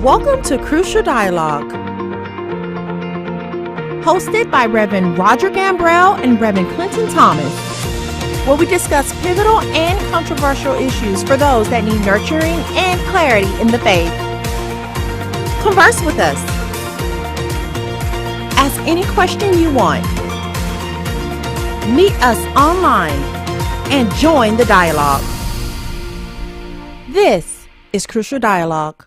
Welcome to Crucial Dialogue, hosted by Reverend Roger Gambrell and Reverend Clinton Thomas, where we discuss pivotal and controversial issues for those that need nurturing and clarity in the faith. Converse with us. Ask any question you want. Meet us online and join the dialogue. This is Crucial Dialogue.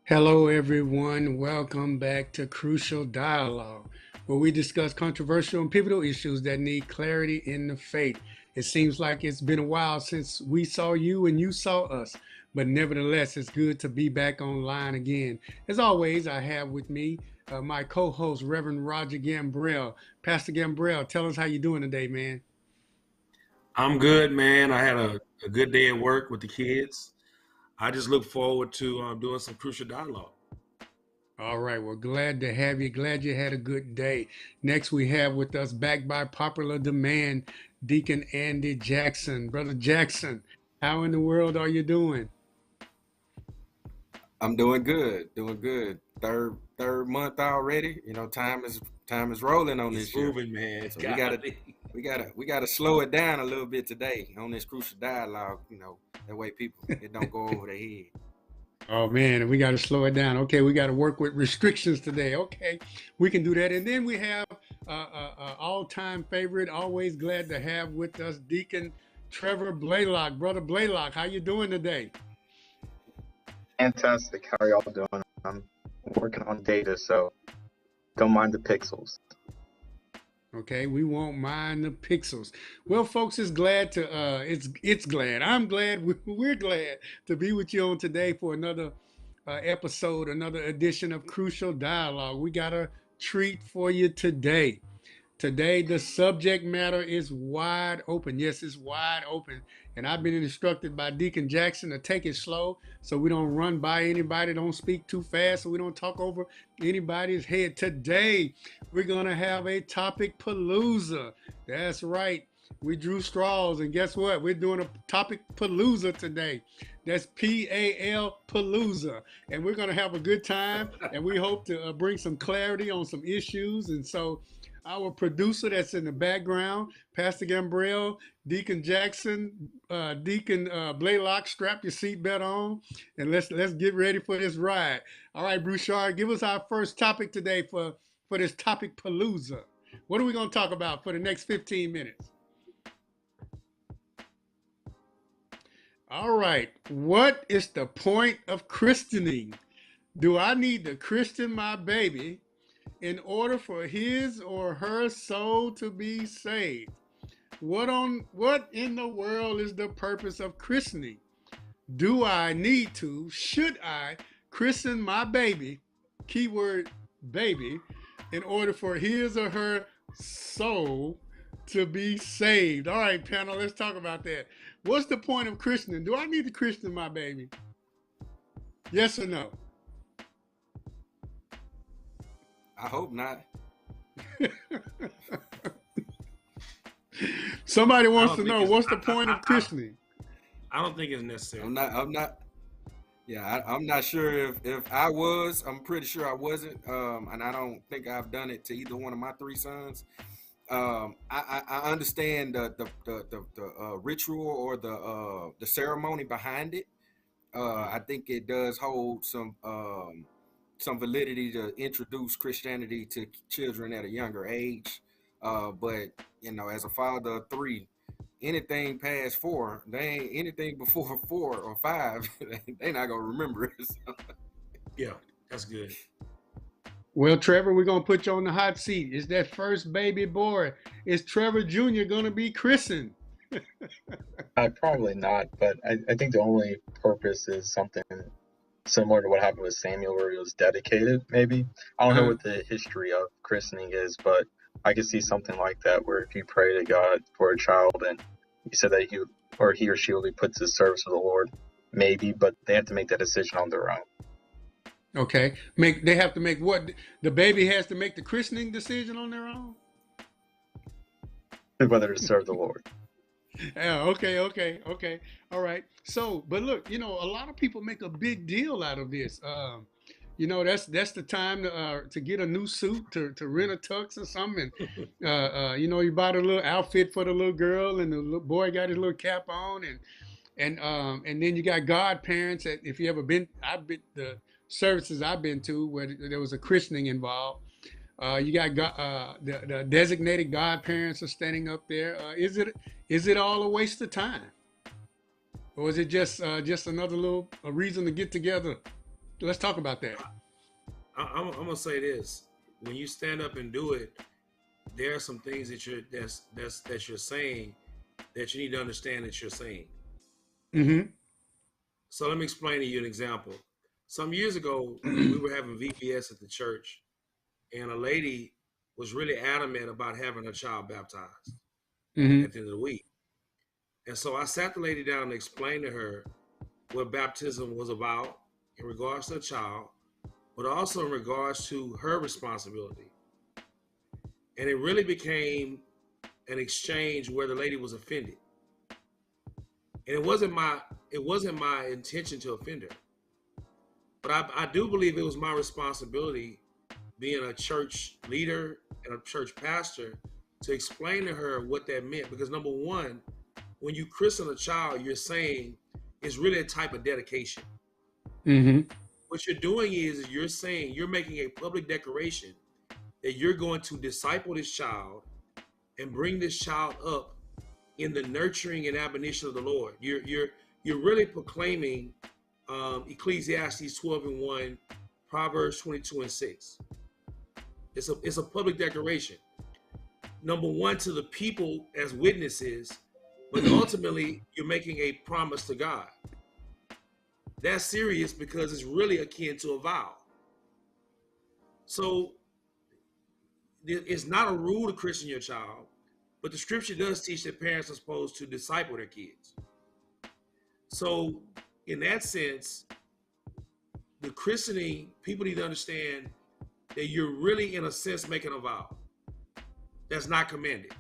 Hello, everyone. Welcome back to Crucial Dialogue, where we discuss controversial and pivotal issues that need clarity in the faith. It seems like it's been a while since we saw you and you saw us, but nevertheless, it's good to be back online again. As always, I have with me my co-host, Reverend Roger Gambrell. Pastor Gambrell, tell us how you doing today, man. I'm good, man. I had a good day at work with the kids. I just look forward to doing some Crucial Dialogue. All right. Well, glad to have you. Glad you had a good day. Next, we have with us, back by popular demand, Deacon Andy Jackson. Brother Jackson, how in the world are you doing? I'm doing good. Third month already. You know, time is rolling on this year. Moving, man. So we gotta slow it down a little bit today on this Crucial Dialogue. You know, that way it don't go over their head. Oh man, we got to slow it down. Okay, we got to work with restrictions today. Okay, we can do that. And then we have all-time favorite, always glad to have with us, Deacon Trevor Blaylock. Brother Blaylock, how you doing today? Fantastic. How are y'all doing? I'm working on data, so don't mind the pixels. Okay, we won't mind the pixels. Well, folks, I'm glad. We're glad to be with you on today for another episode, another edition of Crucial Dialogue. We got a treat for you today. Today, the subject matter is wide open. Yes, it's wide open. And I've been instructed by Deacon Jackson to take it slow so we don't run by anybody, don't speak too fast, so we don't talk over anybody's head. Today, we're going to have a Topic-palooza. That's right. We drew straws, and guess what? We're doing a Topic-palooza today. That's P-A-L palooza. And we're going to have a good time, and we hope to bring some clarity on some issues. And so our producer that's in the background, Pastor Gambrell, Deacon Jackson, Deacon Blaylock, strap your seatbelt on, and let's get ready for this ride. All right, Brouchard, give us our first topic today for this Topic-palooza. What are we going to talk about for the next 15 minutes? All right, what is the point of christening? Do I need to christen my baby in order for his or her soul to be saved? What in the world is the purpose of christening? Do I need to, should I christen my baby, keyword baby, in order for his or her soul to be saved? All right, panel, let's talk about that. What's the point of christening? Do I need to christen my baby? Yes or no? I hope not. Somebody wants to know, what's the point of christening? I don't think it's necessary. I'm not. Yeah, I'm not sure if I was. I'm pretty sure I wasn't. And I don't think I've done it to either one of my three sons. I understand the ritual or the ceremony behind it. I think it does hold some validity to introduce Christianity to children at a younger age. But you know, as a father of three, anything past 4, anything before 4 or 5, they not gonna remember it. So. Yeah, that's good. Well, Trevor, we're going to put you on the hot seat. Is that first baby boy, is Trevor Jr. going to be christened? Probably not, but I think the only purpose is something similar to what happened with Samuel, where he was dedicated, maybe. I don't know Uh-huh. what the history of christening is, but I could see something like that, where if you pray to God for a child and you said that he or she will be put to the service of the Lord, maybe, but they have to make that decision on their own, Okay. They have to make what? The baby has to make the christening decision on their own? whether to serve the Lord. Yeah, okay. All right. So, but look, a lot of people make a big deal out of this. That's the time to get a new suit, to rent a tux or something. You bought a little outfit for the little girl, and the little boy got his little cap on, and then you got godparents. That if you ever been, I've been the services I've been to where there was a christening involved. You got the designated godparents are standing up there. Is it all a waste of time, or is it just another little a reason to get together? Let's talk about that. I'm gonna say this: when you stand up and do it, there are some things that you're saying that you need to understand that you're saying. Mm-hmm. So let me explain to you an example. Some years ago, we were having VBS at the church, and a lady was really adamant about having her child baptized Mm-hmm. at the end of the week. And so I sat the lady down and explained to her what baptism was about in regards to the child, but also in regards to her responsibility. And it really became an exchange where the lady was offended. And it wasn't my intention to offend her. But I do believe it was my responsibility, being a church leader and a church pastor, to explain to her what that meant. Because number one, when you christen a child, you're saying it's really a type of dedication. Mm-hmm. What you're doing is you're saying, you're making a public declaration that you're going to disciple this child and bring this child up in the nurturing and admonition of the Lord. You're really proclaiming Ecclesiastes 12:1, Proverbs 22:6. It's a public declaration. Number one, to the people as witnesses, but ultimately you're making a promise to God. That's serious because it's really akin to a vow. So it's not a rule to christen your child, but the scripture does teach that parents are supposed to disciple their kids. So in that sense, the christening, people need to understand that you're really, in a sense, making a vow. That's not commanded.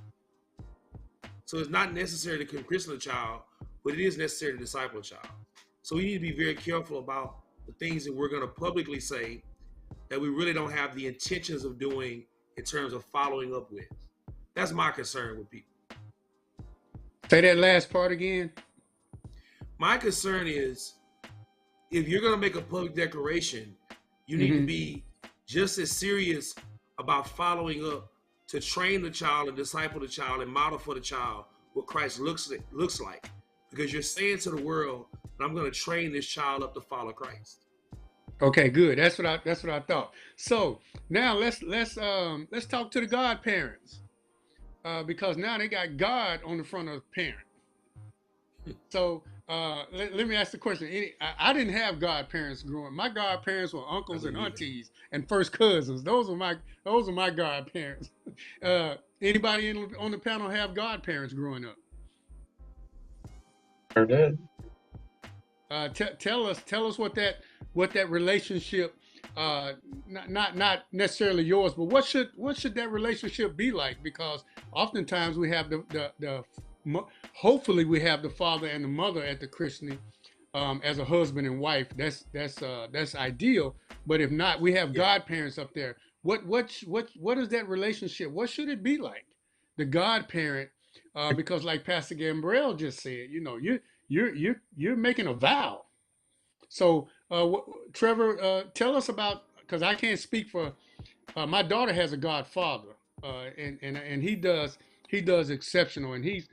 So it's not necessary to christen a child, but it is necessary to disciple a child. So we need to be very careful about the things that we're going to publicly say that we really don't have the intentions of doing in terms of following up with. That's my concern with people. Say that last part again. My concern is, if you're going to make a public declaration, you need to be just as serious about following up to train the child and disciple the child and model for the child what Christ looks like. Because you're saying to the world, I'm going to train this child up to follow Christ. Okay, good. That's what I thought. So now let's talk to the godparents, because now they got God on the front of the parent. So let me ask the question. I didn't have godparents growing. My godparents were uncles and aunties and first cousins. Those are my godparents. Anybody on the panel have godparents growing up? Sure did. Tell us what that relationship, not necessarily yours, but what should that relationship be like? Because oftentimes we have hopefully we have the father and the mother at the christening, as a husband and wife. That's ideal. But if not, we have godparents up there. What is that relationship? What should it be like? The godparent, because like Pastor Gambrell just said, you're making a vow. So, Trevor, tell us about, because I can't speak for, my daughter has a godfather, and he does exceptional, and he's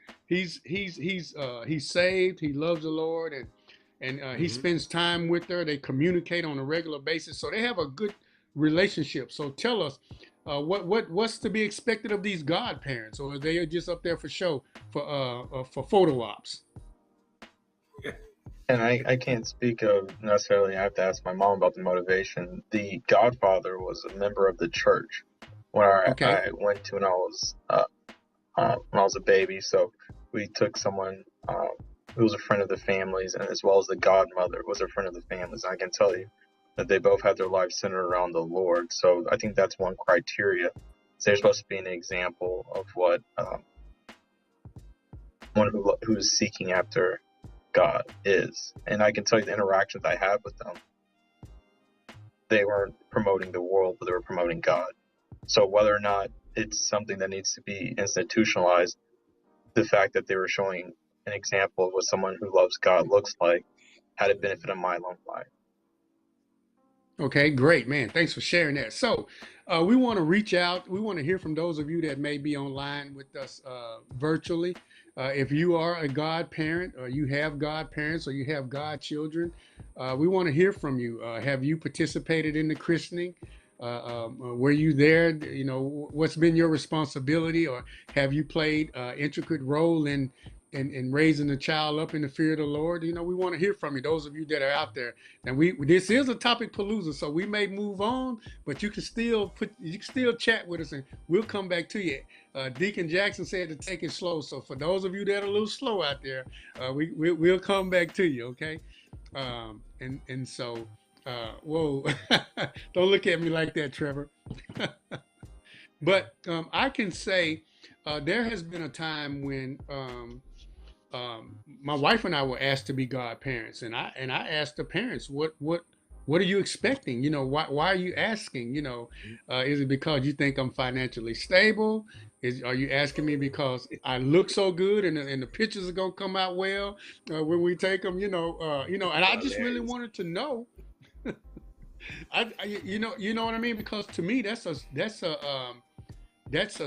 saved. He loves the Lord, and he spends time with her. They communicate on a regular basis, so they have a good relationship. So tell us, what's to be expected of these godparents, or are they just up there for show for photo ops? And I can't speak of necessarily. I have to ask my mom about the motivation. The godfather was a member of the church where Okay. I went to when I was a baby. So we took someone who was a friend of the families, and as well as the godmother was a friend of the families. And I can tell you that they both had their lives centered around the Lord. So I think that's one criteria. So they're supposed to be an example of what one who is seeking after God is. And I can tell you the interactions I had with them, they weren't promoting the world, but they were promoting God. So whether or not it's something that needs to be institutionalized, the fact that they were showing an example of what someone who loves God looks like had a benefit in my own life. Okay, great, man. Thanks for sharing that. So, we want to reach out. We want to hear from those of you that may be online with us virtually. If you are a godparent, or you have godparents, or you have godchildren, we want to hear from you. Have you participated in the christening? Were you there? You know, what's been your responsibility, or have you played an intricate role in raising the child up in the fear of the Lord? You know, we want to hear from you. Those of you that are out there, and this is a Topic-palooza, so we may move on, but you can still chat with us, and we'll come back to you. Deacon Jackson said to take it slow, so for those of you that are a little slow out there, we'll come back to you. Okay, and so. Whoa, don't look at me like that, Trevor. But I can say there has been a time when my wife and I were asked to be godparents, and I asked the parents, what are you expecting? You know, why are you asking? You know, is it because you think I'm financially stable? Are you asking me because I look so good and the pictures are gonna come out well when we take them? And I just really Hilarious. wanted to know. You know what I mean? Because to me, that's a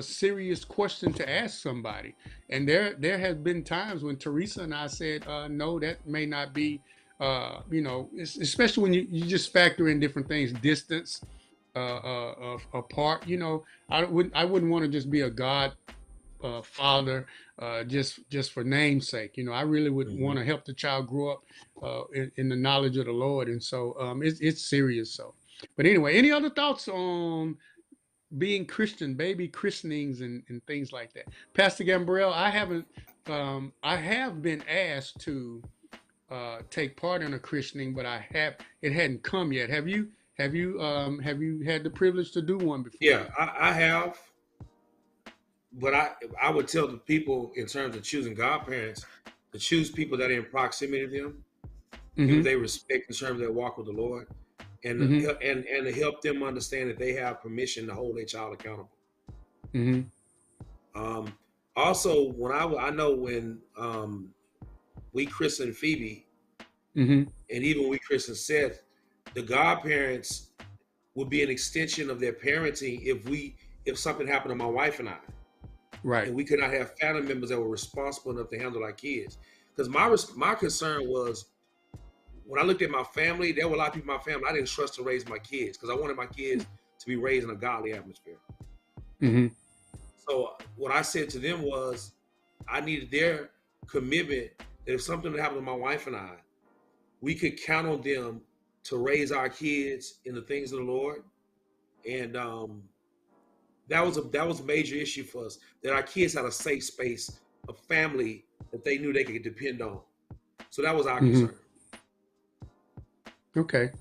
serious question to ask somebody. And there has been times when Teresa and I said, no, that may not be. Especially when you just factor in different things, distance, apart. You know, I wouldn't want to just be a God father just for namesake. You know, I really would want to help the child grow up in the knowledge of the Lord, and so it's serious. So, but anyway, any other thoughts on being Christian, baby christenings, and things like that? Pastor Gambrell, I haven't. I have been asked to take part in a christening, but it hadn't come yet. Have you? Have you had the privilege to do one before? Yeah, I have. But I would tell the people in terms of choosing godparents to choose people that are in proximity to them, people Mm-hmm. they respect in terms of their walk with the Lord, and Mm-hmm. and to help them understand that they have permission to hold their child accountable. Mm-hmm. Um, Also, I know when we christened Phoebe, Mm-hmm. and even when we christened Seth, the godparents would be an extension of their parenting if something happened to my wife and I. Right. And we could not have family members that were responsible enough to handle our kids. Because my concern was when I looked at my family, there were a lot of people in my family I didn't trust to raise my kids because I wanted my kids to be raised in a godly atmosphere. Mm-hmm. So what I said to them was I needed their commitment that if something would happen to my wife and I, we could count on them to raise our kids in the things of the Lord. And that was a major issue for us, that our kids had a safe space, a family that they knew they could depend on. So that was our Mm-hmm. concern. Okay. Is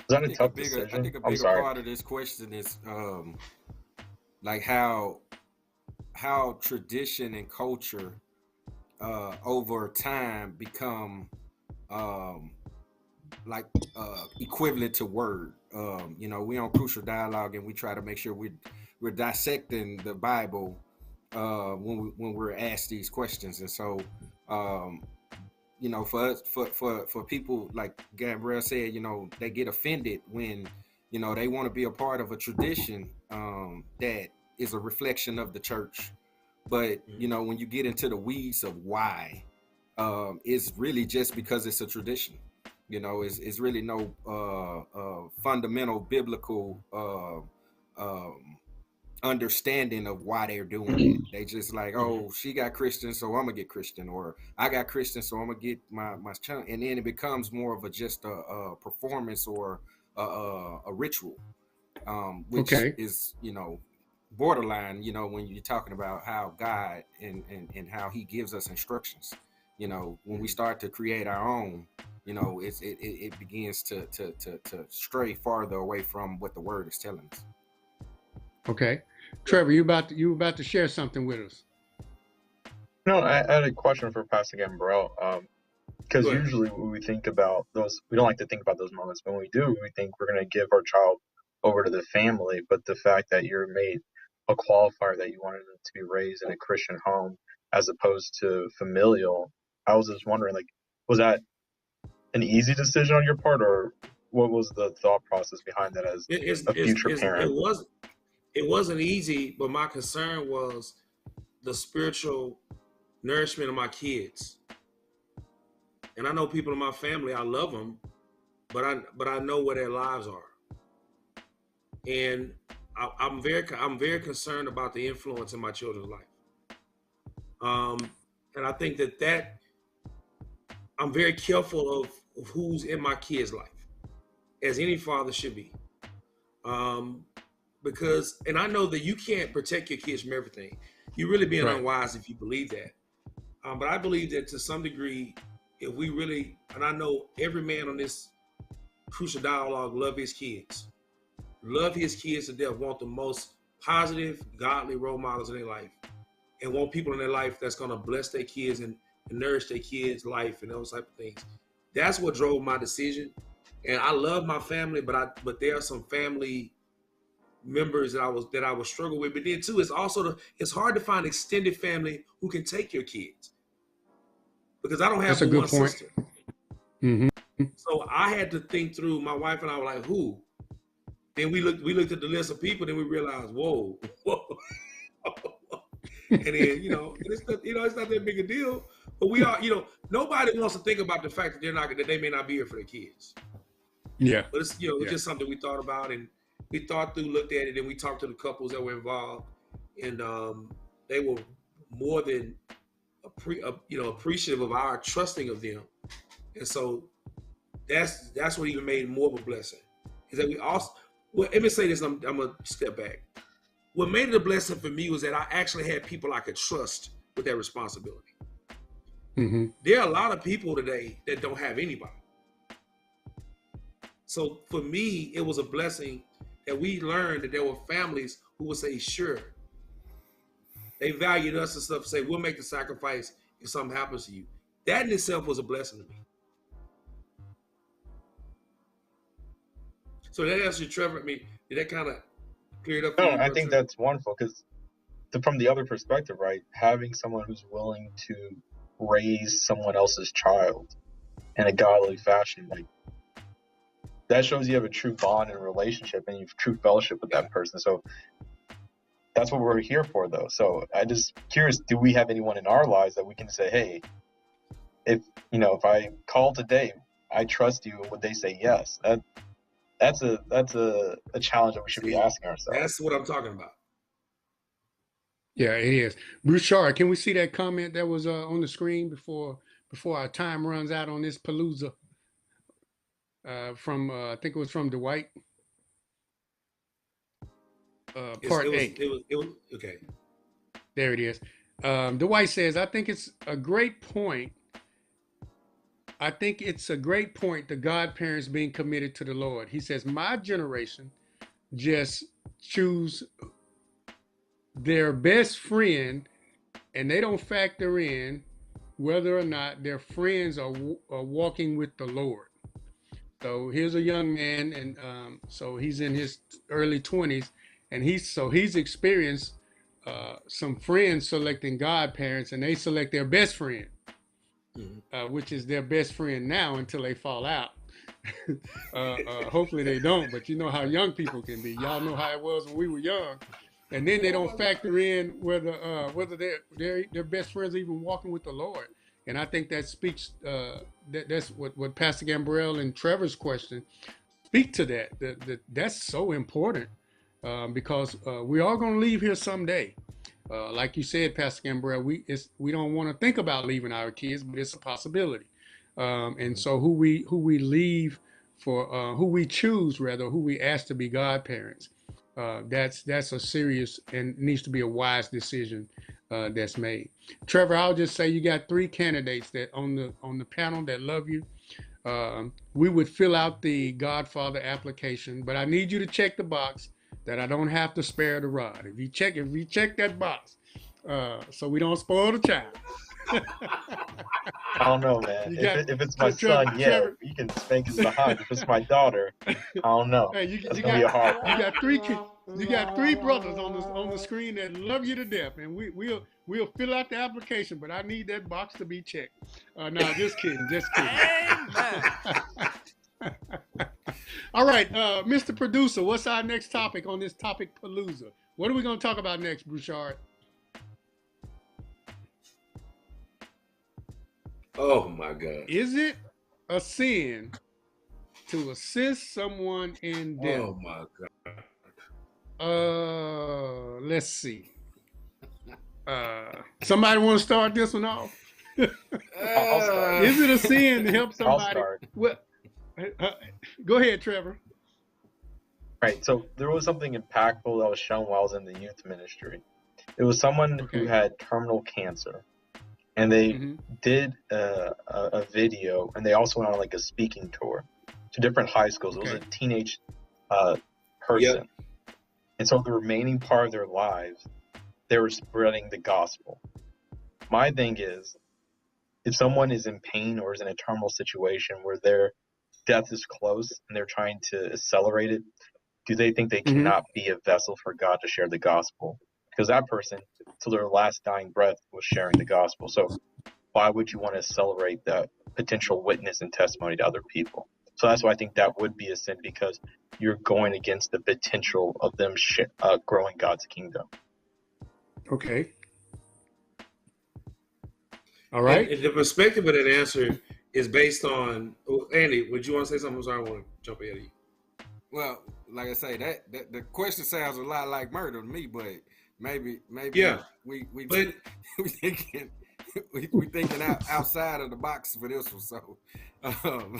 that I a think tough a bigger, decision? I think a I'm bigger sorry. part of this question is like how tradition and culture over time become like equivalent to word. We on Crucial Dialogue, and we try to make sure we're dissecting the Bible when we're asked these questions. And so for us, for people, like Gabrielle said, they get offended when they want to be a part of a tradition that is a reflection of the church. But when you get into the weeds of why, it's really just because it's a tradition. It's really no fundamental biblical understanding of why they're doing it. They just like, oh, she got Christian, so I'm gonna get Christian, or I got Christian, so I'm gonna get my child. And then it becomes more of a performance or a ritual, which is, you know, borderline, you know, when you're talking about how God and how he gives us instructions. You know, when we start to create our own, you know, it begins to stray farther away from what the word is telling us. Okay. Trevor, you about to share something with us. No, I had a question for Pastor Gambrell. Because usually when we think about those, we don't like to think about those moments. But when we do, we think we're going to give our child over to the family. But the fact that you're made a qualifier that you wanted them to be raised in a Christian home as opposed to familial, I was just wondering, like, was that an easy decision on your part, or what was the thought process behind that as a future parent? It wasn't easy, but my concern was the spiritual nourishment of my kids. And I know people in my family, I love them, but I know where their lives are. And I'm very concerned about the influence in my children's life. And I think that I'm very careful of who's in my kids' life, as any father should be. Because, and I know that you can't protect your kids from everything. You're really being unwise if you believe that. But I believe that to some degree, if we really, and I know every man on this Crucial Dialogue love his kids to death, want the most positive, godly role models in their life, and want people in their life that's going to bless their kids and nourish their kids' life and those type of things. That's what drove my decision. And I love my family, but there are some family members that I was struggle with. But then too, it's hard to find extended family who can take your kids, because I don't have one sister. Mm-hmm. So I had to think through. My wife and I were like, who? Then we looked at the list of people. Then we realized, whoa. And then it's not that big a deal. But we are, nobody wants to think about the fact that they may not be here for their kids. Yeah. But it's it's just something we thought about, and we thought through, looked at it, and we talked to the couples that were involved, and they were more than appreciative of our trusting of them. And so that's what even made more of a blessing, is that we also. Well, let me say this. I'm gonna step back. What made it a blessing for me was that I actually had people I could trust with that responsibility. Mm-hmm. There are a lot of people today that don't have anybody. So for me, it was a blessing that we learned that there were families who would say, sure. They valued us and stuff, say, we'll make the sacrifice if something happens to you. That in itself was a blessing to me. So that answered Trevor. I mean, did that kind of clear it up? No, I think that's wonderful, because from the other perspective, right, having someone who's willing to raise someone else's child in a godly fashion, like, that shows you have a true bond and relationship, and you have true fellowship with that person. So that's what we're here for, though. So I just curious, do we have anyone in our lives that we can say, hey, if I call today, I trust you, and would they say yes? That's a challenge that we should be asking ourselves. That's what I'm talking about. Yeah, it is. Bouchard, can we see that comment that was on the screen before our time runs out on this palooza? From I think it was from Dwight. Part 8. It was okay. There it is. Dwight says, I think it's a great point. The godparents being committed to the Lord. He says, my generation just choose their best friend, and they don't factor in whether or not their friends are walking with the Lord. So here's a young man, and so he's in his early 20s, and he's experienced some friends selecting godparents, and they select their best friend. Which is their best friend now until they fall out. Hopefully they don't, but you know how young people can be. Y'all know how it was when we were young. And then they don't factor in whether their best friends are even walking with the Lord. And I think that speaks, that's what Pastor Gambrell and Trevor's question speak to that. That's so important. because we are going to leave here someday. Like you said, Pastor Gambrell, we don't want to think about leaving our kids, but it's a possibility. And so who we leave for, who we choose rather, who we ask to be godparents, that's a serious and needs to be a wise decision that's made. Trevor, I'll just say you got 3 candidates that on the panel that love you. We would fill out the Godfather application, but I need you to check the box that I don't have to spare the rod. If you check that box, so we don't spoil the child. I don't know, man. If it's my son, yeah, Trevor, you can spank his behind. If it's my daughter, I don't know. Hey, That's gonna be a hard one. You got 3 brothers on the screen that love you to death, and we'll fill out the application, but I need that box to be checked. No, just kidding. All right, Mr. Producer, what's our next topic on this Topic-palooza? What are we going to talk about next, Bouchard? Oh my God. Is it a sin to assist someone in death? Oh my God. Let's see. Somebody want to start this one off? I'll start. Is it a sin to help somebody? I'll start. Well, go ahead, Trevor. Right. So there was something impactful that was shown while I was in the youth ministry. It was someone who had terminal cancer, and they did a video, and they also went on like a speaking tour to different high schools. It was a teenage person. Yep. And so the remaining part of their lives, they were spreading the gospel. My thing is, if someone is in pain or is in a terminal situation where their death is close and they're trying to accelerate it, do they think they cannot be a vessel for God to share the gospel? Because that person, till their last dying breath, was sharing the gospel. So why would you want to accelerate that potential witness and testimony to other people? So that's why I think that would be a sin, because you're going against the potential of them growing God's kingdom. Okay. All right. And the perspective of that answer is based on, Andy, would you want to say something? I'm sorry, I want to jump ahead of you. Well, like I say, that the question sounds a lot like murder to me, but maybe yeah. we thinking outside of the box for this one, so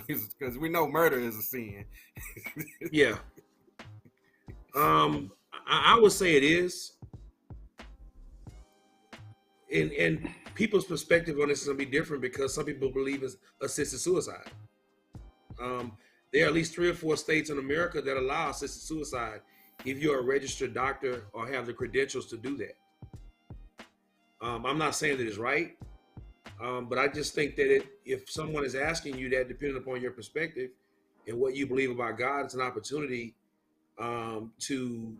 because we know murder is a sin. Yeah. I would say it is, and people's perspective on this is gonna be different because some people believe it's assisted suicide. There are at least 3 or 4 states in America that allow assisted suicide if you're a registered doctor or have the credentials to do that. I'm not saying that it's right, but I just think that if someone is asking you that, depending upon your perspective and what you believe about God, it's an opportunity to,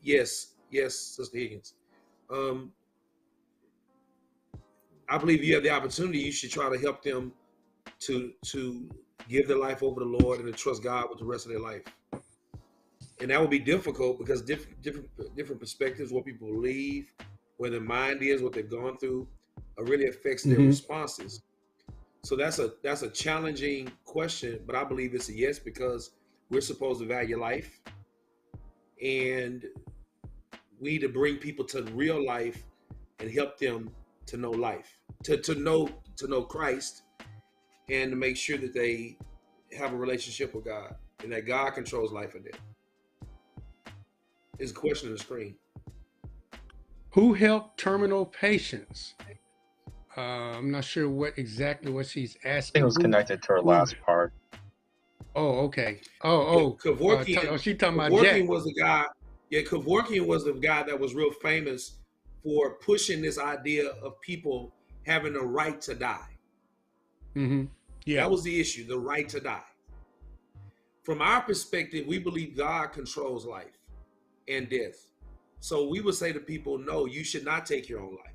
yes, Sister Higgins. I believe you have the opportunity, you should try to help them to give their life over to the Lord and to trust God with the rest of their life. And that would be difficult because different perspectives, what people believe, where their mind is, what they've gone through, really affects their responses. So that's a challenging question, but I believe it's a yes, because we're supposed to value life, and we need to bring people to real life and help them to know life, to know Christ, and to make sure that they have a relationship with God and that God controls life and death. It's a question on the screen. Who helped terminal patients? I'm not sure what she's asking. I think it was connected to her last part. Oh, okay. Kevorkian, she talking about Jack. Was the guy. Yeah, Kevorkian was the guy that was real famous for pushing this idea of people having the right to die. Yeah, that was the issue, the right to die. From our perspective, we believe God controls life and death. So we would say to people, no, you should not take your own life.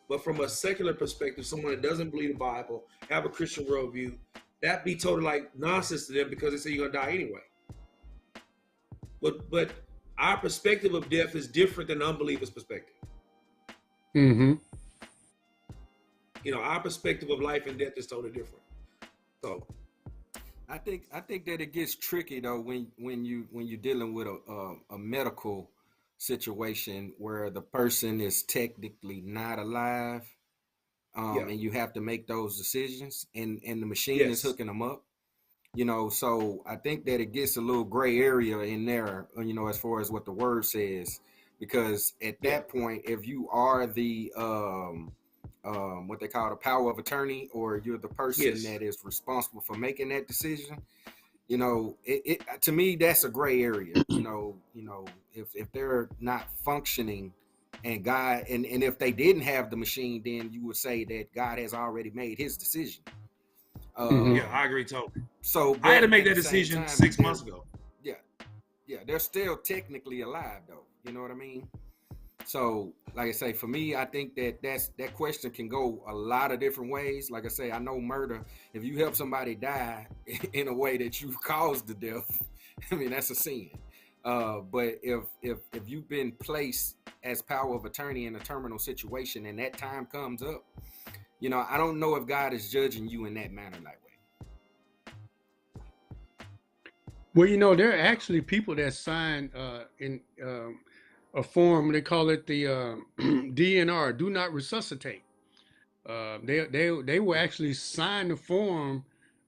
But from a secular perspective, someone that doesn't believe the Bible, have a Christian worldview, that be totally like nonsense to them because they say you're gonna die anyway. But our perspective of death is different than unbelievers' perspective. Our perspective of life and death is totally different. So I think that it gets tricky though when you're dealing with a medical situation where the person is technically not alive, Yeah. and you have to make those decisions, and the machine is Yes. hooking them up. So I think that it gets a little gray area in there, as far as what the word says, because at Yeah. that point, if you are the what they call the power of attorney, or you're the person Yes. that is responsible for making that decision, it to me that's a gray area. If they're not functioning, and God, and if they didn't have the machine, then you would say that God has already made his decision. Mhm. Yeah, I agree totally. So I had to but make at that the same decision time, 6 months ago. yeah, they're still technically alive though. You know what I mean? So, like I say, for me, I think that question can go a lot of different ways. Like I say, I know murder. If you help somebody die in a way that you've caused the death, I mean that's a sin. But if you've been placed as power of attorney in a terminal situation and that time comes up, I don't know if God is judging you in that manner, that way. Well, there are actually people that sign in a form. They call it the DNR, do not resuscitate. They will actually sign the form.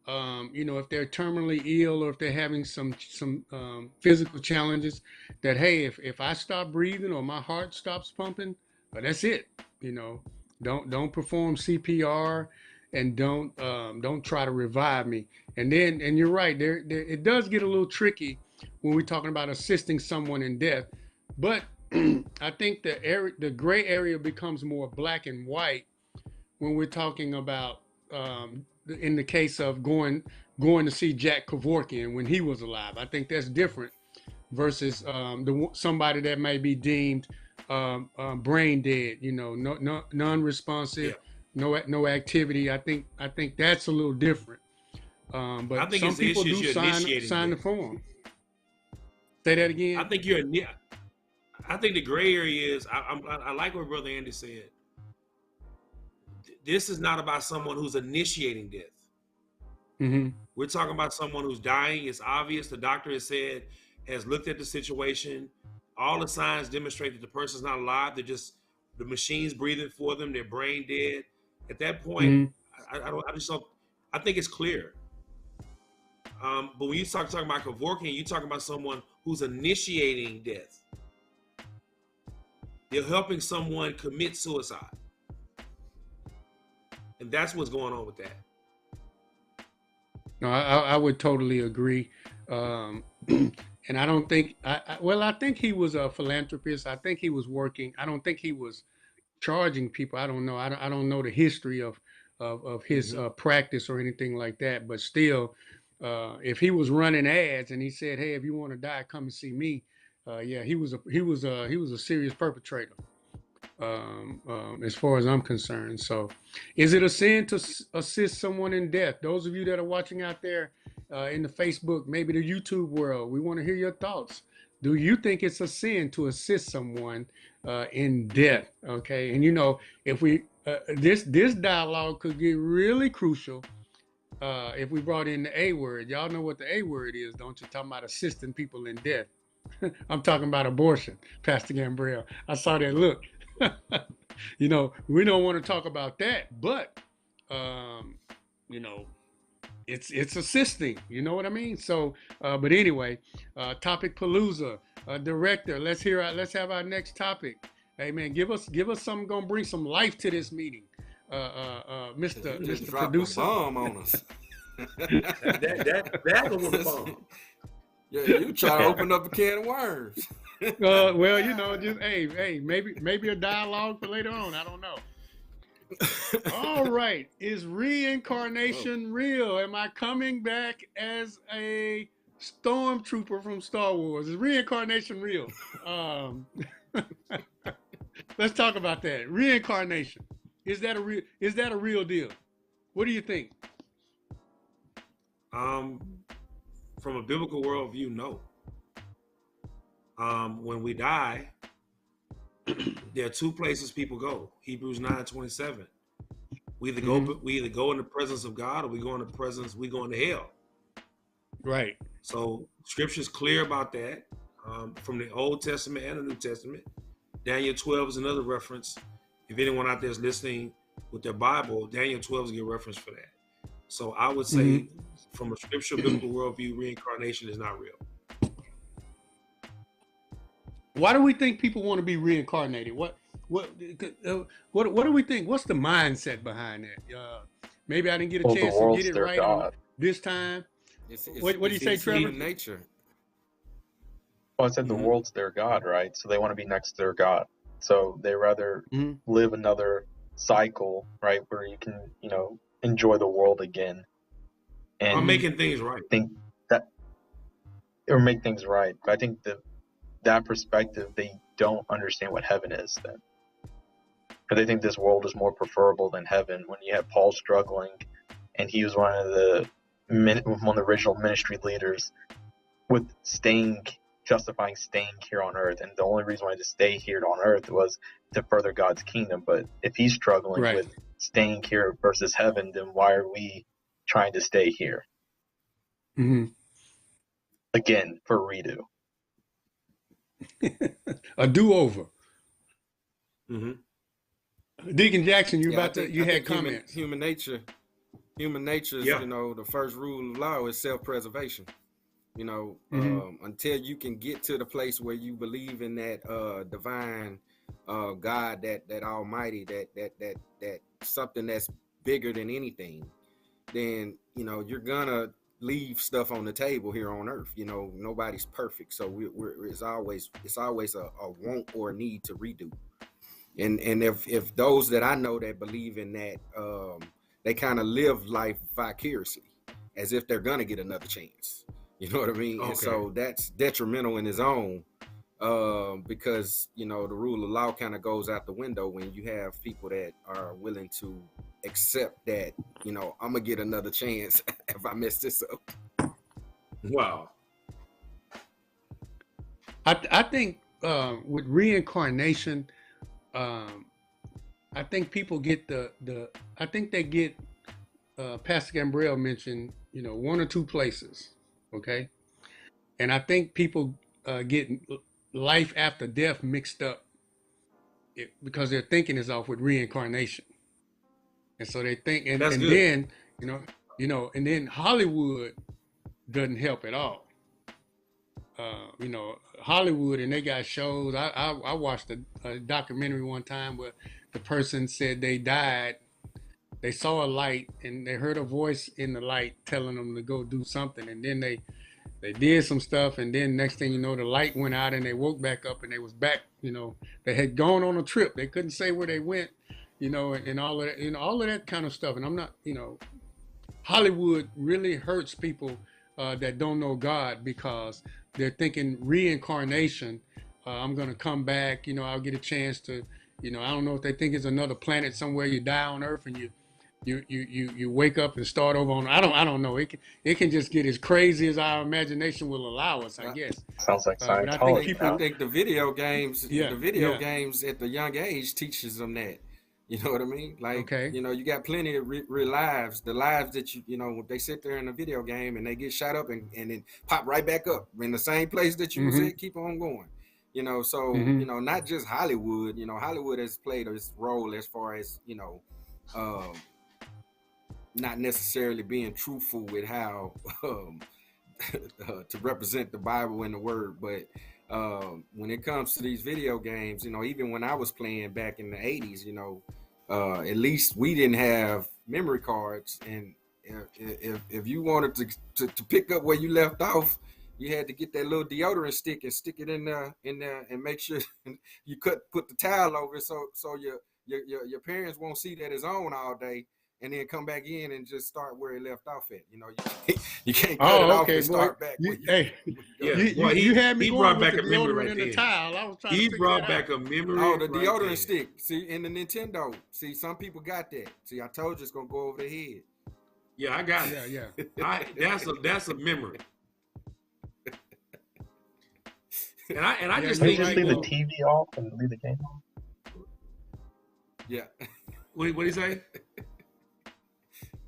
If they're terminally ill or if they're having some physical challenges, that hey, if I stop breathing or my heart stops pumping, that's it. Don't perform CPR, and don't try to revive me. And you're right, there it does get a little tricky when we're talking about assisting someone in death, but I think the gray area becomes more black and white when we're talking about in the case of going to see Jack Kevorkian when he was alive. I think that's different versus somebody that may be deemed brain dead. Non-responsive, no activity. I think that's a little different. I But think some it's the people issues do you're initiating. sign the form. Say that again. I think I think the gray area is. I like what Brother Andy said. This is not about someone who's initiating death. Mm-hmm. We're talking about someone who's dying. It's obvious. The doctor has looked at the situation. All the signs demonstrate that the person's not alive. They're just the machine's breathing for them. They're brain dead. At that point, Mm-hmm. I think it's clear. But when you talking about Kevorkian, you're talking about someone who's initiating death. They're helping someone commit suicide. And that's what's going on with that. No, I would totally agree. And I don't think, I think he was a philanthropist. I think he was working. I don't think he was charging people. I don't know. I don't know the history of his practice or anything like that. But still, if he was running ads and he said, "Hey, if you want to die, come and see me," yeah, he was a serious perpetrator. As far as I'm concerned. So, is it a sin to assist someone in death? Those of you that are watching out there in the Facebook, maybe the YouTube world, we want to hear your thoughts. Do you think it's a sin to assist someone in death? Okay, and if we this dialogue could get really crucial if we brought in the A word. Y'all know what the A word is, don't you? Talking about assisting people in death. I'm talking about abortion, Pastor Gambriel. I saw that look. We don't want to talk about that, but it's assisting. You know what I mean? So, but anyway, Topic-palooza, director. Let's have our next topic. Hey man, give us something gonna bring some life to this meeting, Mr. Producer. A bomb on us. That's a little bomb. Yeah, you try to open up a can of worms. Well, just hey, maybe a dialogue for later on. I don't know. All right, is reincarnation real? Am I coming back as a stormtrooper from Star Wars? Is reincarnation real? Let's talk about that. Reincarnation. Is that a real deal? What do you think? From a biblical worldview, no. When we die, there are two places people go. Hebrews 9:27. We either go in the presence of God, or we go into hell. Right. So scripture's clear about that, from the Old Testament and the New Testament. Daniel 12 is another reference. If anyone out there is listening with their Bible, Daniel 12 is a good reference for that. So I would say, from a scriptural biblical worldview, reincarnation is not real. Why do we think people want to be reincarnated? What do we think? What's the mindset behind that? Maybe I didn't get a Well, the chance to world's get it their right on God. this time. What do you say, it's Trevor? human nature. Well, I said the world's their God, right? So they want to be next to their God. So they rather live another cycle, right, where you can, enjoy the world again. And I'm making things right. think that or make things right. But I think that perspective, they don't understand what heaven is then. Because they think this world is more preferable than heaven. When you have Paul struggling, and he was one of the original ministry leaders with justifying staying here on earth, and the only reason why to stay here on earth was to further God's kingdom. But if he's struggling with staying here versus heaven, then why are we trying to stay here? Again, for a redo. A do-over. Deacon Jackson, you had comments. Human nature is, the first rule of law is self-preservation. Until you can get to the place where you believe in that divine God, that Almighty, that something that's bigger than anything, then you're gonna leave stuff on the table here on earth. Nobody's perfect, so it's always a want or a need to redo. And if those that I know that believe in that, they kind of live life vicariously, as if they're gonna get another chance. You know what I mean? Okay. And so that's detrimental in its own, because the rule of law kind of goes out the window when you have people that are willing to accept that I'm gonna get another chance if I mess this up. Wow. I think with reincarnation, I think people get I think they get Pastor Gambriel mentioned one or two places. Okay. And I think people get life after death mixed up because their thinking is off with reincarnation. And so they think, and then, and then Hollywood doesn't help at all. Hollywood, and they got shows. I watched a documentary one time where the person said they died. They saw a light and they heard a voice in the light telling them to go do something. And then they did some stuff. And then next thing you know, the light went out and they woke back up and they was back. They had gone on a trip. They couldn't say where they went, and all of that, all of that kind of stuff. And I'm not, Hollywood really hurts people that don't know God, because they're thinking reincarnation. I'm going to come back, I'll get a chance to, I don't know if they think it's another planet somewhere. You die on Earth and you wake up and start over on. I don't know. It can just get as crazy as our imagination will allow us, I guess. Sounds like Scientology. I think the video games, games at the young age teaches them that. You know what I mean? Like, you got plenty of real lives. The lives that they sit there in a video game and they get shot up and then pop right back up in the same place that you was at. Keep on going. Not just Hollywood. Hollywood has played its role as far as not necessarily being truthful with how to represent the Bible and the Word, but when it comes to these video games, even when I was playing back in the 80s, at least we didn't have memory cards, and if you wanted to pick up where you left off, you had to get that little deodorant stick and stick it in there and make sure you put the towel over it so your parents won't see that it's on all day, and then come back in and just start where it left off at. You can't cut it off and start back. You had me going with the deodorant and the towel. I was trying to figure brought back a memory. Oh, the deodorant stick. See, in the Nintendo. See, some people got that. See, I told you it's gonna go over their head. Yeah, I got it. Yeah. That's a memory. And I just Can you think just leave the TV off and leave the game on? Yeah. What do you say?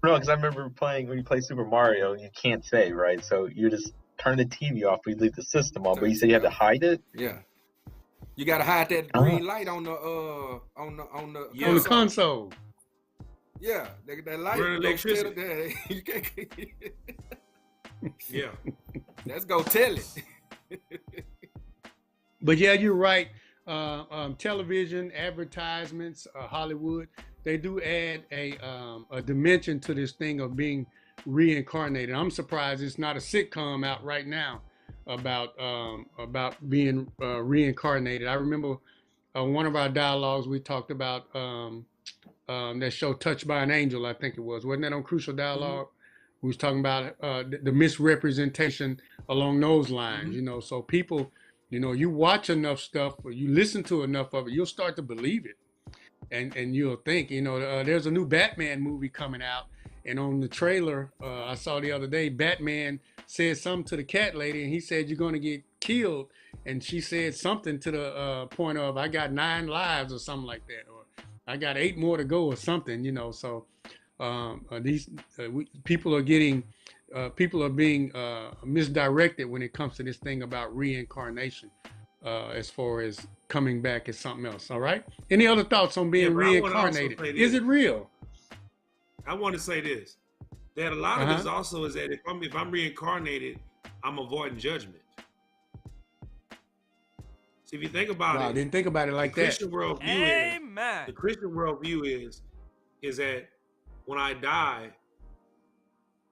No, because I remember playing when you play Super Mario, you can't save, right? So you just turn the TV off, we leave the system on, Turn but you the said you TV had to off. hide it. Yeah. You gotta hide that Oh. green light on the Yeah. On the console. console. Yeah, that light Burn goes to electricity. the you can't, Yeah. let's go tell it. But yeah, you're right. Television, advertisements, Hollywood, they do add a dimension to this thing of being reincarnated. I'm surprised it's not a sitcom out right now about being reincarnated. I remember one of our dialogues we talked about that show Touched by an Angel, I think it was. Wasn't that on Crucial Dialogue? We was talking about the misrepresentation along those lines, you know. So people, you know, you watch enough stuff or you listen to enough of it, you'll start to believe it. And you'll think, you know, there's a new Batman movie coming out. And on the trailer I saw the other day, Batman said something to the cat lady and he said, "You're going to get killed." And she said something to the point of, "I got 9 lives," or something like that. Or, "I got 8 more to go," or something, you know. So people are getting people are being misdirected when it comes to this thing about reincarnation, as far as coming back as something else. All right, any other thoughts on being Yeah, but I wanna also reincarnated? say Is this. it real? I want to say this: that a lot of this also is that if I'm reincarnated, I'm avoiding judgment. So if you think about Wow, it, didn't think about it like the that. Christian worldview is the Christian worldview is that when I die,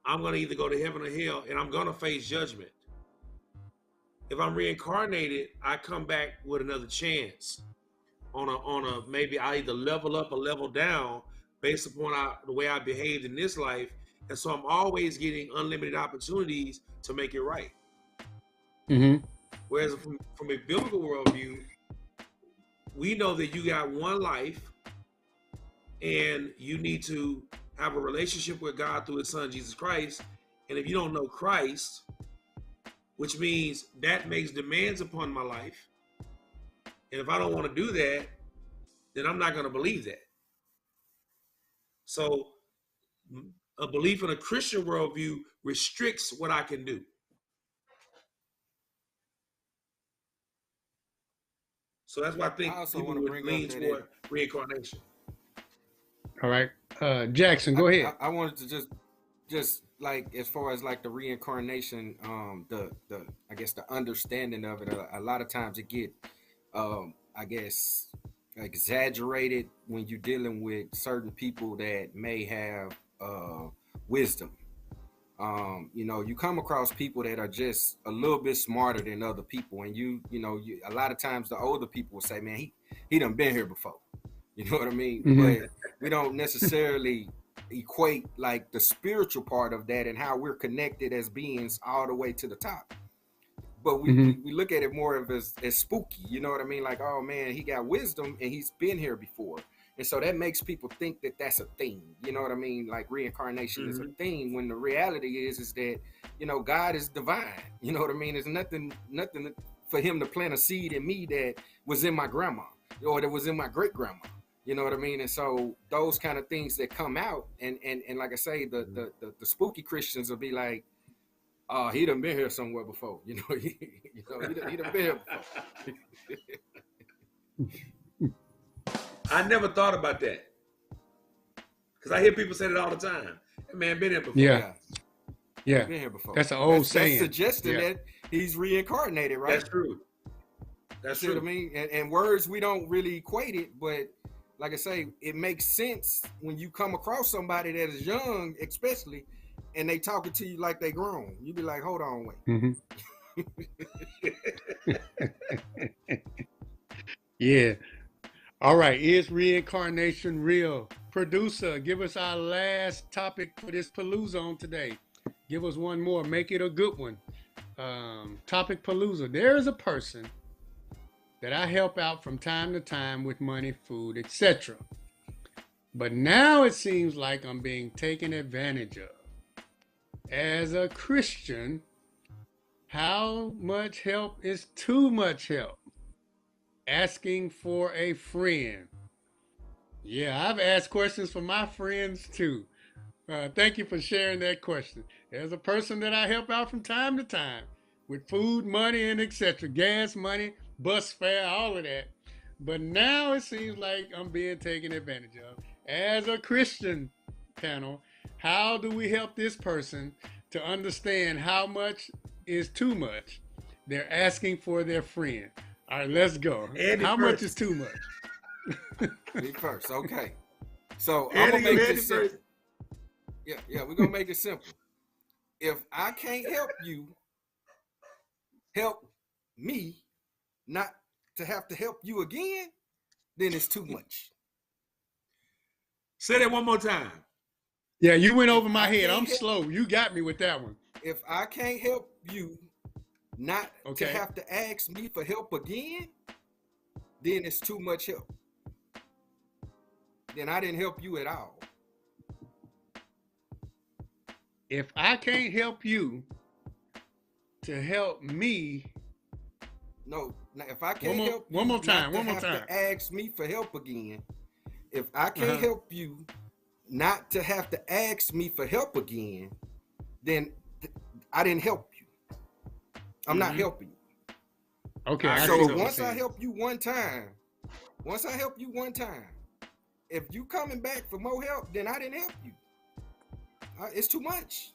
I'm going to either go to heaven or hell, and I'm going to face judgment. If I'm reincarnated, I come back with another chance on a maybe I either level up or level down based upon the way I behaved in this life, and so I'm always getting unlimited opportunities to make it right. Mm-hmm. Whereas from a biblical worldview, we know that you got one life, and you need to have a relationship with God through His Son Jesus Christ. And if you don't know Christ, which means that makes demands upon my life, and if I don't want to do that, then I'm not going to believe that. So a belief in a Christian worldview restricts what I can do. So that's why I think people would lean toward reincarnation. All right, Jackson, go ahead. I wanted to just like as far as like the reincarnation, the I guess the understanding of it. A lot of times it get, I guess, exaggerated when you're dealing with certain people that may have wisdom. You know, you come across people that are just a little bit smarter than other people, and you know, a lot of times the older people will say, "Man, he done been here before." You know what I mean? Mm-hmm. But we don't necessarily equate like the spiritual part of that and how we're connected as beings all the way to the top. But we look at it more of as spooky. You know what I mean? Like, oh man, he got wisdom and he's been here before. And so that makes people think that that's a thing. You know what I mean? Like reincarnation is a thing, when the reality is that, you know, God is divine. You know what I mean? There's nothing for him to plant a seed in me that was in my grandma or that was in my great grandma. You know what I mean? And so those kind of things that come out, and like I say, the spooky Christians will be like, "Oh, he done been here somewhere before." You know, he done been here before. I never thought about that, because I hear people say that all the time. That man been here before. Yeah. Been here before. That's an old saying. That's suggesting that he's reincarnated, right? That's true. That's See true. what I mean? And words, we don't really equate it, but like I say, it makes sense when you come across somebody that is young, especially, and they talking to you like they grown. You be like, hold on, wait. Yeah. All right. Is reincarnation real? Producer, give us our last topic for this palooza on today. Give us one more. Make it a good one. Topic-palooza. There is a person that I help out from time to time with money, food, etc. But now it seems like I'm being taken advantage of. As a Christian, how much help is too much help? Asking for a friend. Yeah, I've asked questions for my friends too. Thank you for sharing that question. As a person that I help out from time to time with food, money, and etc., gas money, bus fare, all of that. But now it seems like I'm being taken advantage of. As a Christian panel, how do we help this person to understand how much is too much? They're asking for their friend. All right, let's go. Andy How much is first. too much? Me first. Okay. So I'm Andy, gonna make Andy this simple. first. Yeah, we're gonna make it simple. If I can't help you, help me not to have to help you again, then it's too much. Say that one more time. Yeah, you went over If my I head. can't I'm help- slow. You got me with that one. If I can't help you not to Okay. have to ask me for help again, then it's too much help. Then I didn't help you at all. If I can't help you to help me, No, now if I can't help you one more not time, to one more have time. to ask me for help again, if I can't Uh-huh. help you not to have to ask me for help again, then I didn't help you. I'm not Mhm. helping you. Okay, I see So what you're once I saying. help you one time, if you coming back for more help, then I didn't help you. It's too much.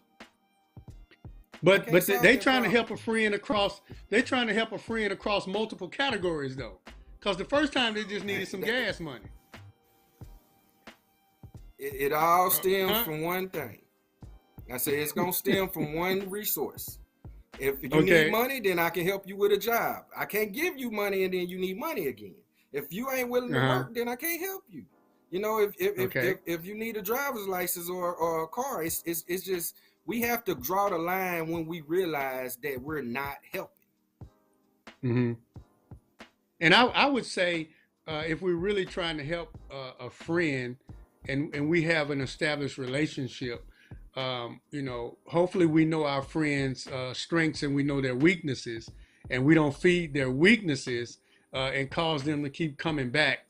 But can't but solve they that trying to problem. help a friend across. They trying to help a friend across multiple categories though, because the first time they just needed some gas money. It all stems Huh? from one thing. I say it's gonna stem from one resource. If you Okay. need money, then I can help you with a job. I can't give you money and then you need money again. If you ain't willing to Uh-huh. work, then I can't help you. You know, Okay. if you need a driver's license or a car, it's just we have to draw the line when we realize that we're not helping. Mm-hmm. And I would say if we're really trying to help a friend and we have an established relationship, hopefully we know our friends' strengths and we know their weaknesses, and we don't feed their weaknesses and cause them to keep coming back,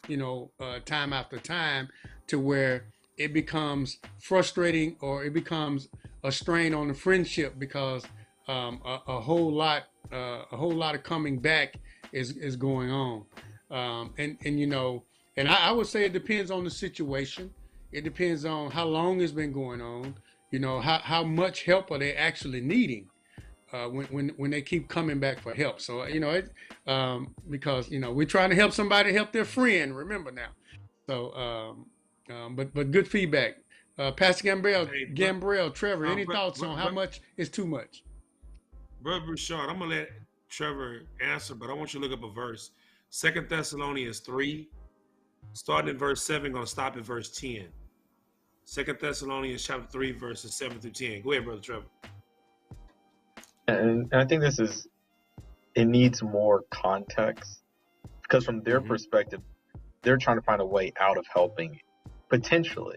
time after time, to where it becomes frustrating or it becomes a strain on the friendship because a whole lot of coming back is going on, and I would say it depends on the situation. It depends on how long it's been going on. How much help are they actually needing when they keep coming back for help. So because we're trying to help somebody help their friend. Remember now. So but good feedback. Pastor Gambrell, Trevor, any thoughts on how much is too much? Brother Bouchard, I'm gonna let Trevor answer, but I want you to look up a verse. 2 Thessalonians 3, starting in verse 7, gonna stop at verse 10. 2 Thessalonians chapter 3, verses 7 through 10. Go ahead, Brother Trevor. And I think it needs more context, because from their perspective, they're trying to find a way out of helping you, potentially,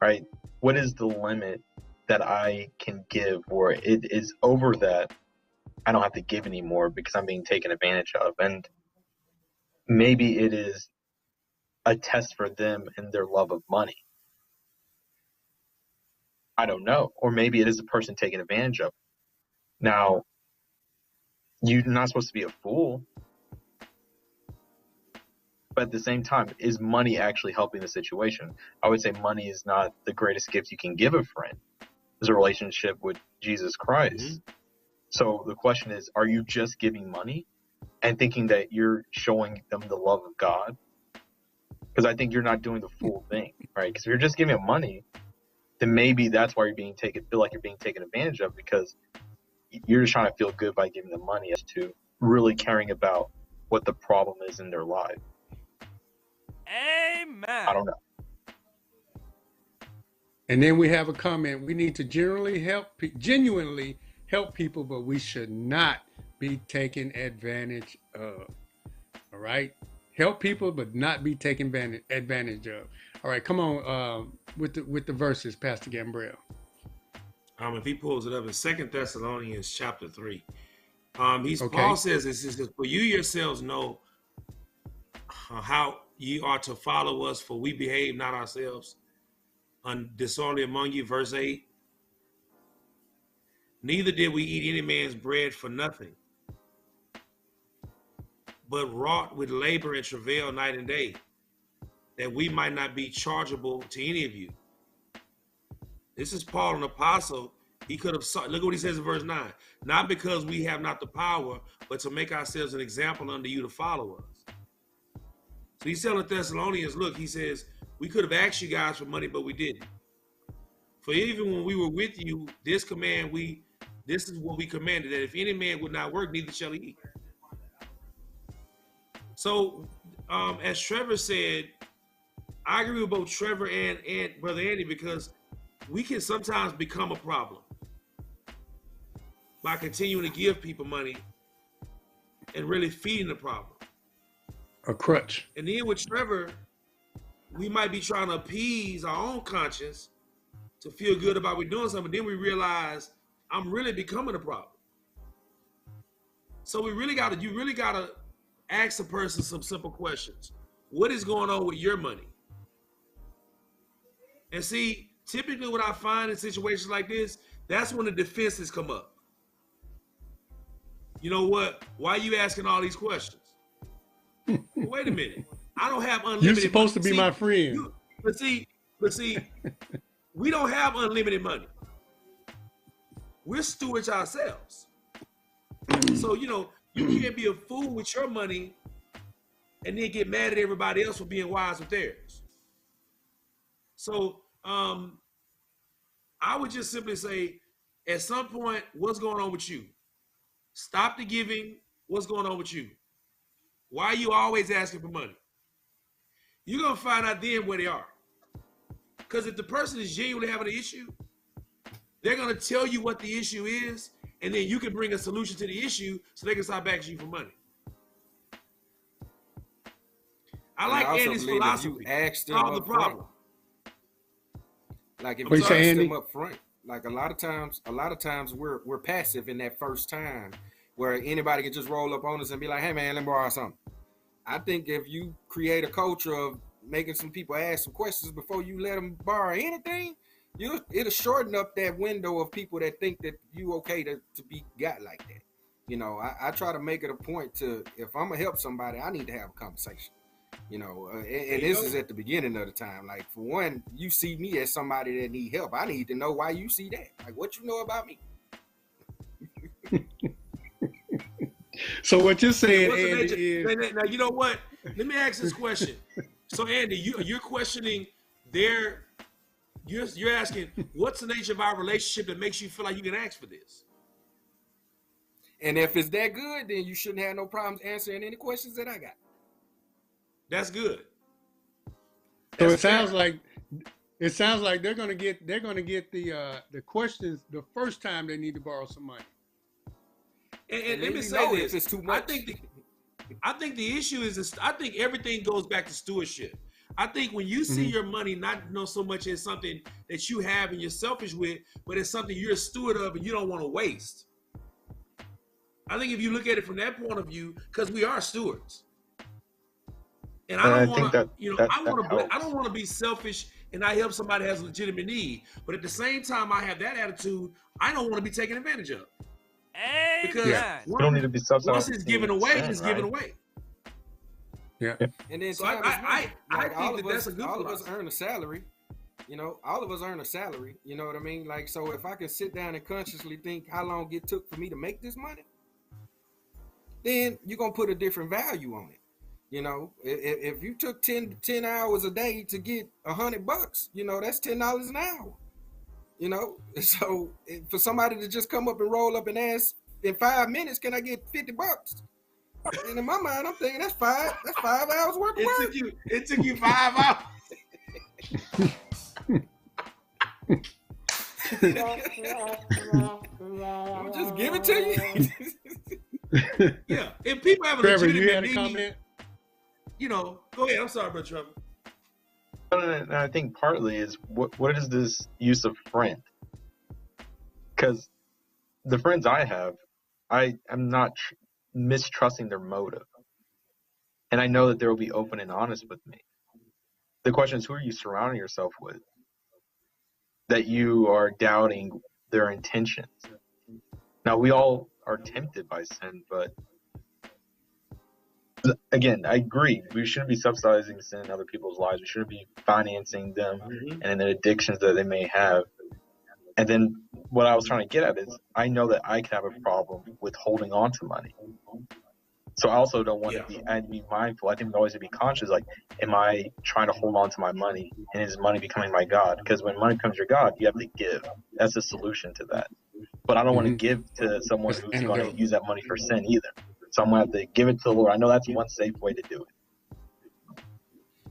right? What is the limit that I can give, or it is over that I don't have to give anymore because I'm being taken advantage of? And maybe it is a test for them and their love of money. I don't know. Or maybe it is a person taken advantage of. Now, you're not supposed to be a fool, but at the same time, is money actually helping the situation? I would say money is not the greatest gift you can give a friend. It's a relationship with Jesus Christ. So the question is, are you just giving money and thinking that you're showing them the love of God? Because I think you're not doing the full thing, right? Because if you're just giving them money, then maybe that's why feel like you're being taken advantage of, because you're just trying to feel good by giving them money, as to really caring about what the problem is in their life. Amen. I don't know. And then we have a comment. We need to genuinely help people, but we should not be taken advantage of. All right? Help people, but not be taken advantage of. All right, come on with the verses, Pastor Gambrell. If he pulls it up in 2 Thessalonians chapter 3. Okay. Paul says this is, for you yourselves know how ye are to follow us, for we behave not ourselves, disorderly among you, verse 8. Neither did we eat any man's bread for nothing, but wrought with labor and travail night and day, that we might not be chargeable to any of you. This is Paul, an apostle. He could have sought, look what he says in verse 9, not because we have not the power, but to make ourselves an example unto you to follow us. So he's telling the Thessalonians, look, he says, we could have asked you guys for money, but we didn't. For even when we were with you, this is what we commanded, that if any man would not work, neither shall he eat. So, as Trevor said, I agree with both Trevor and Brother Andy, because we can sometimes become a problem by continuing to give people money and really feeding the problem. A crutch. And then with Trevor, we might be trying to appease our own conscience to feel good about we doing something, but then we realize I'm really becoming a problem. So you really gotta ask a person some simple questions. What is going on with your money? And see, typically what I find in situations like this, that's when the defenses come up. You know what? Why are you asking all these questions? Well, wait a minute. I don't have unlimited You're supposed money. to be my friend. But see, we don't have unlimited money. We're stewards ourselves. So, you can't be a fool with your money and then get mad at everybody else for being wise with theirs. So I would just simply say, at some point, what's going on with you? Stop the giving. What's going on with you? Why are you always asking for money? You're going to find out then where they are. Because if the person is genuinely having an issue, they're going to tell you what the issue is, and then you can bring a solution to the issue so they can stop asking you for money. I like Andy's philosophy. Solve the problem. Like if you ask them up front, like a lot of times we're passive in that first time, where anybody can just roll up on us and be like, "Hey man, let me borrow something." I think if you create a culture of making some people ask some questions before you let them borrow anything, it'll shorten up that window of people that think that you okay to be got like that. I try to make it a point to, if I'm gonna help somebody, I need to have a conversation. And this is at the beginning of the time. Like, for one, you see me as somebody that need help. I need to know why you see that. Like, what you know about me? So what you're saying, Andy, is... Now, you know what? Let me ask this question. So, Andy, you're questioning you're asking, what's the nature of our relationship that makes you feel like you can ask for this? And if it's that good, then you shouldn't have no problems answering any questions that I got. That's good. So it sounds like they're gonna get the questions the first time they need to borrow some money. And let me say this: it's too much. I think the issue is I think everything goes back to stewardship. I think when you see your money not so much as something that you have and you're selfish with, but it's something you're a steward of and you don't want to waste. I think if you look at it from that point of view, because we are stewards. And I don't want to, I don't want to be selfish and I help somebody who has a legitimate need. But at the same time, I have that attitude. I don't want to be taken advantage of. Because you don't need to be selfish. Once it's given away, it's given away. Yeah. And then so I think that's a good all of us earn a salary. All of us earn a salary. You know what I mean? Like, so if I can sit down and consciously think how long it took for me to make this money, then you're going to put a different value on it. If you took 10 hours a day to get $100, that's $10 an hour. So for somebody to just come up and roll up and ask in 5 minutes, can I get $50? And in my mind, I'm thinking that's 5 hours worth of work. It took you 5 hours. I'll just give it to you. Yeah, if people have a Trevor, legitimate you had a need, comment? Go ahead. I'm sorry, bro, Trevor. And I think partly is what is this use of friend? Because the friends I have, I am not mistrusting their motive, and I know that they will be open and honest with me. The question is, who are you surrounding yourself with? that you are doubting their intentions. Now, we all are tempted by sin, but again, I agree. We shouldn't be subsidizing sin in other people's lives. We shouldn't be financing them and the addictions that they may have. And then what I was trying to get at is I know that I can have a problem with holding on to money. So I also don't want to be mindful. I think we always have to be conscious, like, am I trying to hold on to my money? And is money becoming my God? Because when money becomes your God, you have to give. That's the solution to that. But I don't want to give to someone who's going to use that money for sin either. So I'm going to have to give it to the Lord. I know that's one safe way to do it.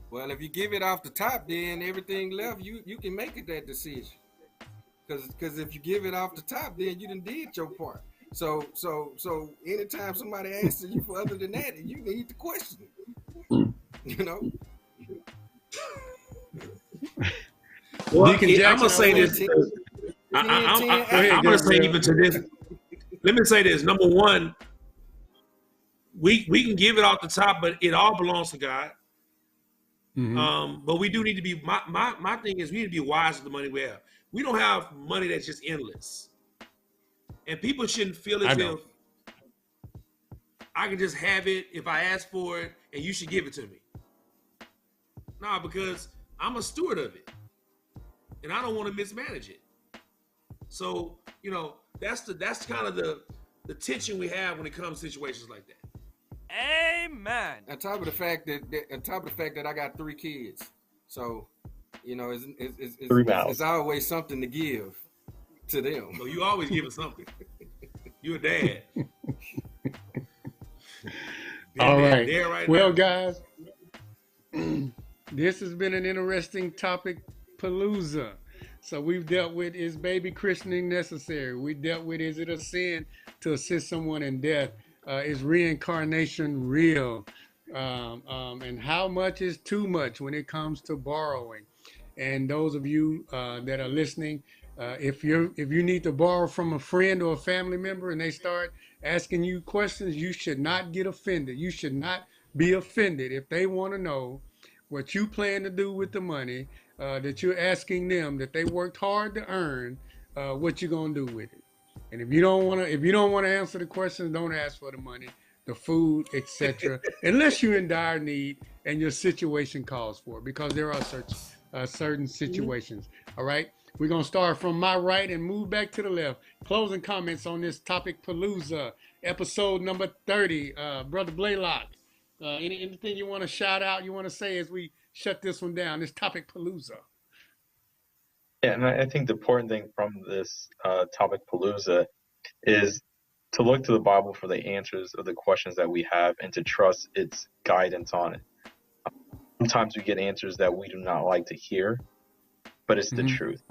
Well, if you give it off the top, then everything left, you can make it that decision. Because if you give it off the top, then you done did your part. So anytime somebody asks you for other than that, you need to question it. You know? Well, I'm gonna say this. I'm gonna say even to this. Let me say this. Number one, we can give it off the top, but it all belongs to God. But we do need to be. My thing is we need to be wise with the money we have. We don't have money that's just endless, and people shouldn't feel as if I can just have it if I ask for it, and you should give it to me. No, because I'm a steward of it, and I don't want to mismanage it. So that's kind of the tension we have when it comes to situations like that. Amen. On top of the fact that I got 3 kids, so it's always something to give to them. So you always giving something. You a dad. All right. Well, guys, this has been an interesting topic-palooza. So we've dealt with, is baby christening necessary? We dealt with, is it a sin to assist someone in death? Is reincarnation real? And how much is too much when it comes to borrowing? And those of you that are listening, if you need to borrow from a friend or a family member and they start asking you questions, you should not get offended. You should not be offended if they want to know what you plan to do with the money that you're asking them, that they worked hard to earn, what you're gonna do with it. And if you don't want to answer the questions, don't ask for the money, the food, etc. unless you're in dire need and your situation calls for it, because there are certain situations. All right, we're gonna start from my right and move back to the left. Closing comments on this Topic-palooza, episode number 30. Brother Blaylock, anything you want to shout out, you want to say as we shut this one down, this Topic-palooza? Yeah, and I think the important thing from this Topic-palooza is to look to the Bible for the answers of the questions that we have and to trust its guidance on it. Sometimes we get answers that we do not like to hear, but it's the truth.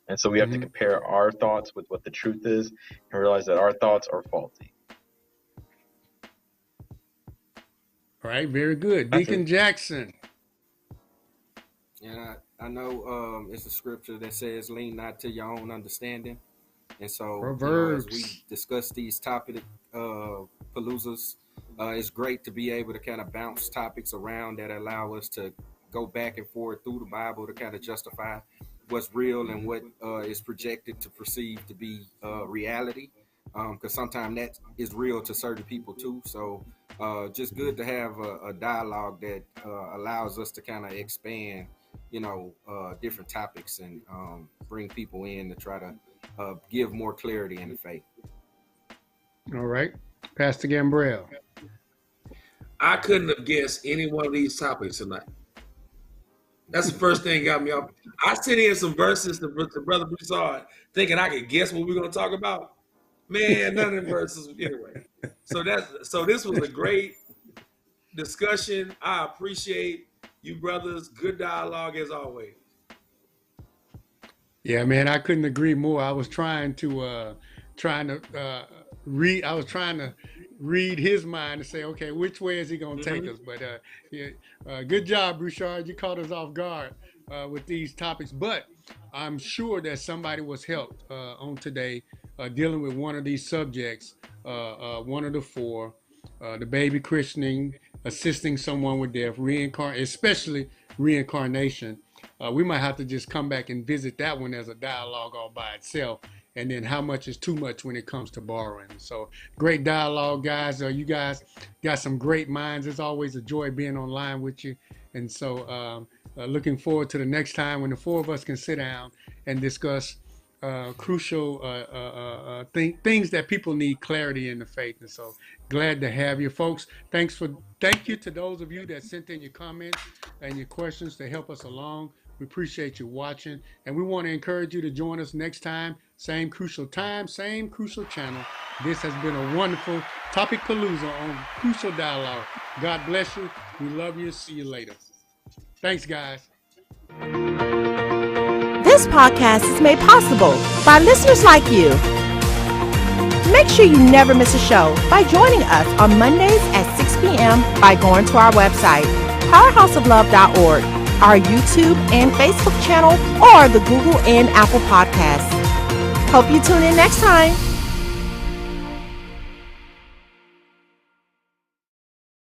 And so we have to compare our thoughts with what the truth is and realize that our thoughts are faulty. All right, very good. Deacon Jackson. Yeah, I know it's a scripture that says, lean not to your own understanding. And so Proverbs. As we discuss these paloozas, it's great to be able to kind of bounce topics around that allow us to go back and forth through the Bible to kind of justify what's real and what is projected to perceive to be reality. Because sometimes that is real to certain people too. So just good to have a dialogue that allows us to kind of expand, different topics and bring people in to try to give more clarity in the faith. All right, Pastor Gambrell. I couldn't have guessed any one of these topics tonight. That's the first thing got me off. I sent in some verses to Brother Broussard thinking I could guess what we're going to talk about. Man, none of the verses anyway. So this was a great discussion. I appreciate you brothers. Good dialogue as always. Yeah, man, I couldn't agree more. I was trying to read. I was trying to read his mind and say, okay, which way is he going to take us? But good job, Broussard. You caught us off guard with these topics. But I'm sure that somebody was helped on today dealing with one of these subjects, one of the 4, the baby christening, assisting someone with death, especially reincarnation. we might have to just come back and visit that one as a dialogue all by itself. And then how much is too much when it comes to borrowing. So great dialogue, guys. You guys got some great minds. It's always a joy being online with you. And so looking forward to the next time when the four of us can sit down and discuss crucial things that people need clarity in the faith. And so glad to have you folks. Thank you to those of you that sent in your comments and your questions to help us along. We appreciate you watching, and we want to encourage you to join us next time. Same crucial time, same crucial channel. This has been a wonderful Topic-palooza on Crucial Dialogue. God bless you. We love you. See you later. Thanks, guys. This podcast is made possible by listeners like you. Make sure you never miss a show by joining us on Mondays at 6 p.m. by going to our website, powerhouseoflove.org, our YouTube and Facebook channel, or the Google and Apple Podcasts. Hope you tune in next time.